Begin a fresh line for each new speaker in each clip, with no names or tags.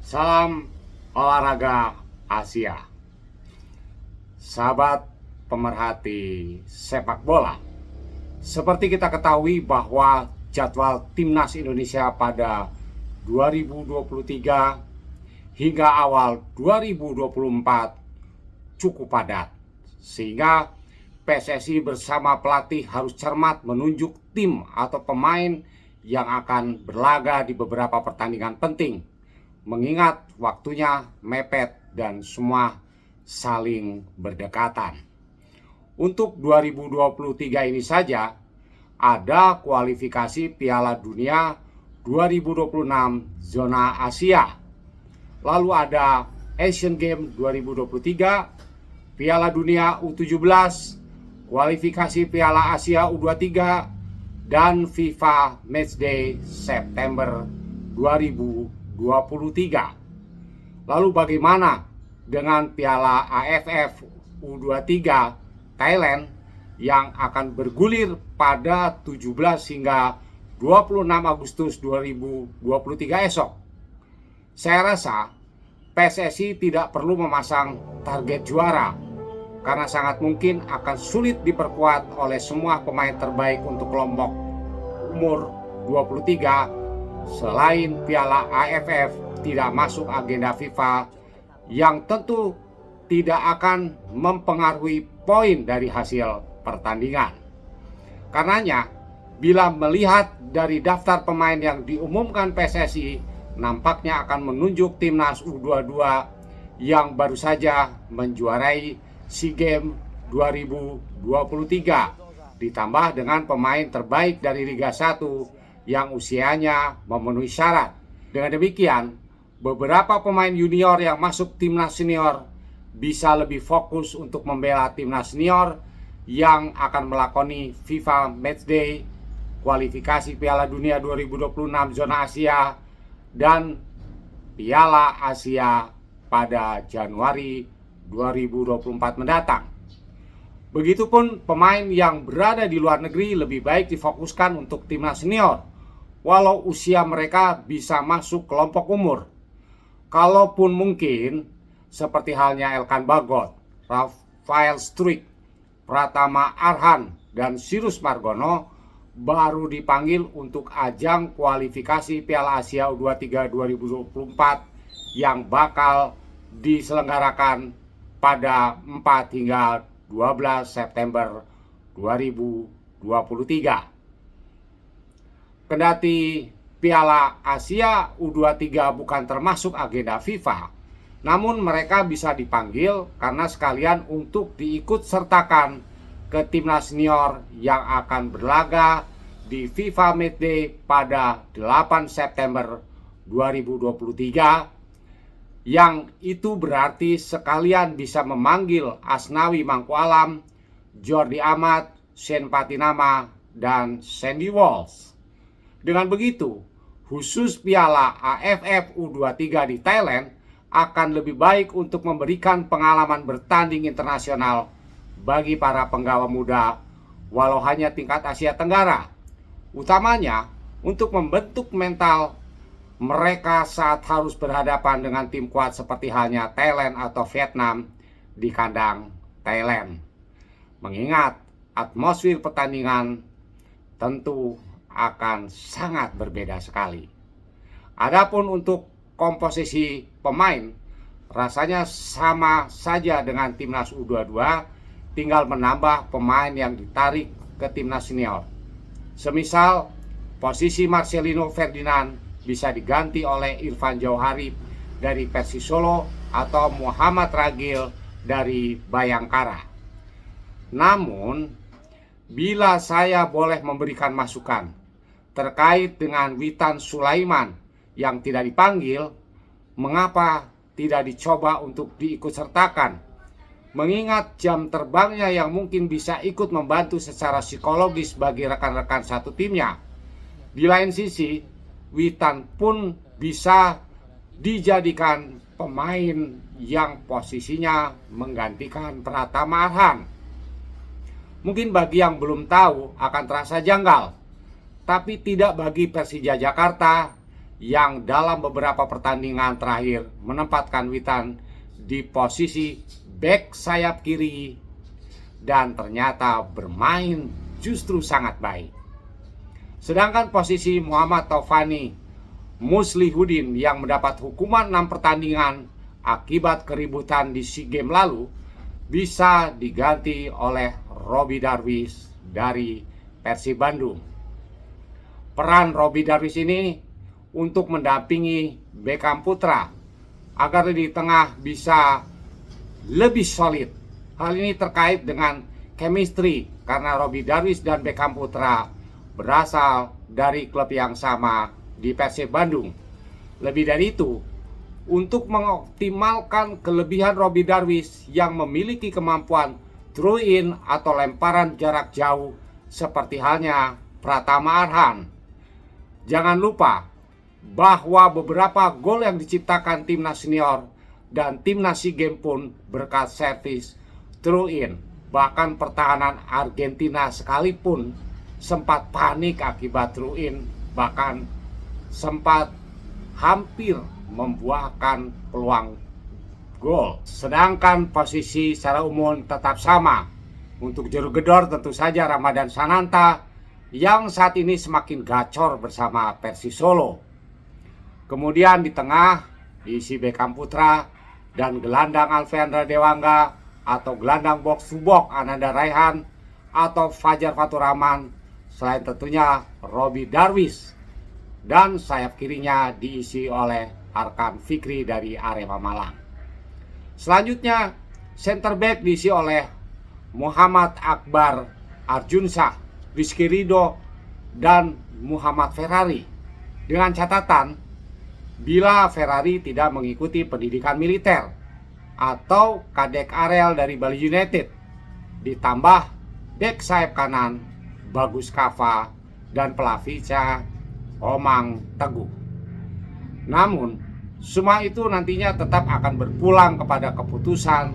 Salam olahraga Asia. Sahabat pemerhati sepak bola, seperti kita ketahui bahwa jadwal timnas Indonesia pada 2023 hingga awal 2024 cukup padat, sehingga PSSI bersama pelatih harus cermat menunjuk tim atau pemain yang akan berlaga di beberapa pertandingan penting, mengingat waktunya mepet dan semua saling berdekatan. Untuk 2023 ini saja ada kualifikasi Piala Dunia 2026 zona Asia. Lalu ada Asian Games 2023, Piala Dunia U17, kualifikasi Piala Asia U23, dan FIFA Matchday September 2023. Lalu bagaimana dengan Piala AFF U23 Thailand yang akan bergulir pada 17 hingga 26 Agustus 2023 esok? Saya rasa PSSI tidak perlu memasang target juara, karena sangat mungkin akan sulit diperkuat oleh semua pemain terbaik untuk kelompok umur 23. Selain Piala AFF tidak masuk agenda FIFA, yang tentu tidak akan mempengaruhi poin dari hasil pertandingan. Karenanya, bila melihat dari daftar pemain yang diumumkan PSSI, nampaknya akan menunjuk timnas U22 yang baru saja menjuarai SEA Games 2023, ditambah dengan pemain terbaik dari Liga 1 yang usianya memenuhi syarat. Dengan demikian, beberapa pemain junior yang masuk timnas senior bisa lebih fokus untuk membela timnas senior yang akan melakoni FIFA Matchday, kualifikasi Piala Dunia 2026 zona Asia, dan Piala Asia pada Januari 2024 mendatang. Begitupun pemain yang berada di luar negeri lebih baik difokuskan untuk timnas senior, walau usia mereka bisa masuk kelompok umur. Kalaupun mungkin, seperti halnya Elkan Bagot, Rafael Struijk, Pratama Arhan, dan Sirus Margono baru dipanggil untuk ajang kualifikasi Piala Asia U23 2024 yang bakal diselenggarakan pada 4 hingga 12 September 2023. Kendati Piala Asia U23 bukan termasuk agenda FIFA, namun mereka bisa dipanggil karena sekalian untuk diikut sertakan ke timnas senior yang akan berlaga di FIFA Matchday pada 8 September 2023, yang itu berarti sekalian bisa memanggil Asnawi Mangkualam, Jordi Amat, Shane Patinama, dan Sandy Walsh. Dengan begitu, khusus Piala AFF U23 di Thailand akan lebih baik untuk memberikan pengalaman bertanding internasional bagi para penggawa muda, walau hanya tingkat Asia Tenggara, utamanya untuk membentuk mental mereka saat harus berhadapan dengan tim kuat seperti halnya Thailand atau Vietnam di kandang Thailand. Mengingat atmosfer pertandingan tentu akan sangat berbeda sekali. Adapun untuk komposisi pemain, rasanya sama saja dengan timnas U22, tinggal menambah pemain yang ditarik ke timnas senior. Semisal posisi Marcelino Ferdinand bisa diganti oleh Irfan Jauhari dari Persis Solo atau Muhammad Ragil dari Bayangkara. Namun, bila saya boleh memberikan masukan terkait dengan Witan Sulaiman yang tidak dipanggil, mengapa tidak dicoba untuk diikutsertakan? Mengingat jam terbangnya yang mungkin bisa ikut membantu secara psikologis bagi rekan-rekan satu timnya. Di lain sisi, Witan pun bisa dijadikan pemain yang posisinya menggantikan Pratama Arhan. Mungkin bagi yang belum tahu akan terasa janggal, tapi tidak bagi Persija Jakarta yang dalam beberapa pertandingan terakhir menempatkan Witan di posisi bek sayap kiri dan ternyata bermain justru sangat baik. Sedangkan posisi Muhammad Taufani Muslihuddin yang mendapat hukuman 6 pertandingan akibat keributan di SEA Games lalu bisa diganti oleh Robby Darwish dari Persib Bandung. Peran Robby Darwish ini untuk mendampingi Beckham Putra agar di tengah bisa lebih solid. Hal ini terkait dengan chemistry karena Robby Darwish dan Beckham Putra berasal dari klub yang sama di Persib Bandung. Lebih dari itu, untuk mengoptimalkan kelebihan Robby Darwish yang memiliki kemampuan throw in atau lemparan jarak jauh seperti halnya Pratama Arhan. Jangan lupa bahwa beberapa gol yang diciptakan timnas senior dan timnas SEA Games pun berkat servis throw in. Bahkan pertahanan Argentina sekalipun sempat panik akibat throw in, bahkan sempat hampir membuahkan peluang gol. Sedangkan posisi secara umum tetap sama. Untuk juru gedor tentu saja Ramadhan Sananta yang saat ini semakin gacor bersama Persis Solo. Kemudian di tengah diisi Beckham Putra dan gelandang Alvendra Dewangga atau gelandang box to box Ananda Raihan atau Fajar Fatur Rahman, selain tentunya Robby Darwish, dan sayap kirinya diisi oleh Arkan Fikri dari Arema Malang. Selanjutnya center back diisi oleh Muhammad Akbar Arjunsah, Rizky Ridho, dan Muhammad Ferrari. Dengan catatan, bila Ferrari tidak mengikuti pendidikan militer atau Kadek Arel dari Bali United, ditambah back sayap kanan Bagus Kava dan pelavisnya Omang Teguh. Namun, semua itu nantinya tetap akan berpulang kepada keputusan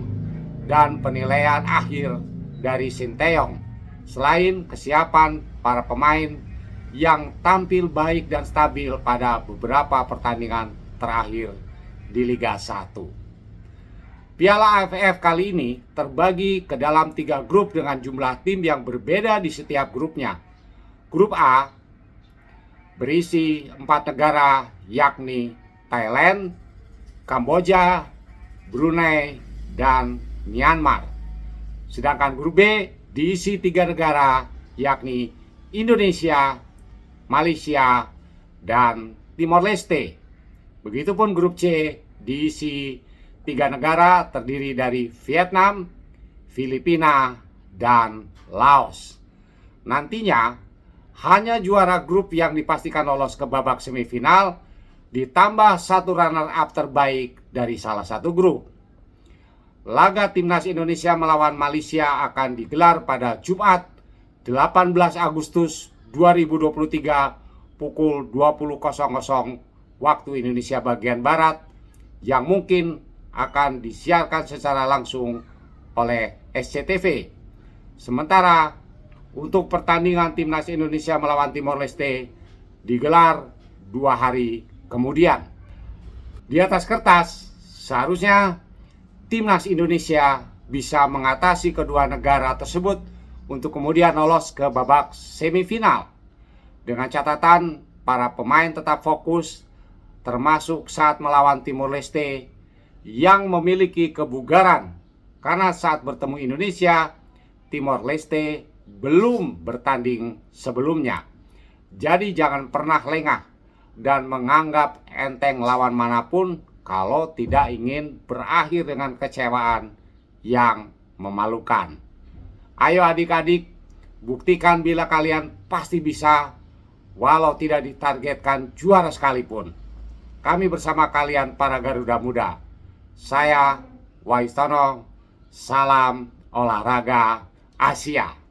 dan penilaian akhir dari Sinteyong. Selain kesiapan para pemain yang tampil baik dan stabil pada beberapa pertandingan terakhir di Liga 1. Piala AFF kali ini terbagi ke dalam 3 grup dengan jumlah tim yang berbeda di setiap grupnya. Grup A berisi 4 negara, yakni Thailand, Kamboja, Brunei, dan Myanmar. Sedangkan grup B diisi 3 negara, yakni Indonesia, Malaysia, dan Timor Leste. Begitupun grup C diisi 3 negara terdiri dari Vietnam, Filipina, dan Laos. Nantinya hanya juara grup yang dipastikan lolos ke babak semifinal ditambah 1 runner-up terbaik dari salah satu grup. Laga timnas Indonesia melawan Malaysia akan digelar pada Jumat 18 Agustus 2023 pukul 20.00 waktu Indonesia bagian Barat, yang mungkin akan disiarkan secara langsung oleh SCTV. Sementara untuk pertandingan timnas Indonesia melawan Timor Leste digelar 2 hari kemudian. Di atas kertas, seharusnya timnas Indonesia bisa mengatasi kedua negara tersebut untuk kemudian lolos ke babak semifinal. Dengan catatan para pemain tetap fokus, termasuk saat melawan Timor Leste yang memiliki kebugaran, karena saat bertemu Indonesia, Timor Leste belum bertanding sebelumnya. Jadi jangan pernah lengah dan menganggap enteng lawan manapun kalau tidak ingin berakhir dengan kecewaan yang memalukan. Ayo adik-adik, buktikan bila kalian pasti bisa, walau tidak ditargetkan juara sekalipun. Kami bersama kalian para Garuda Muda. Saya Waistono, salam olahraga Asia.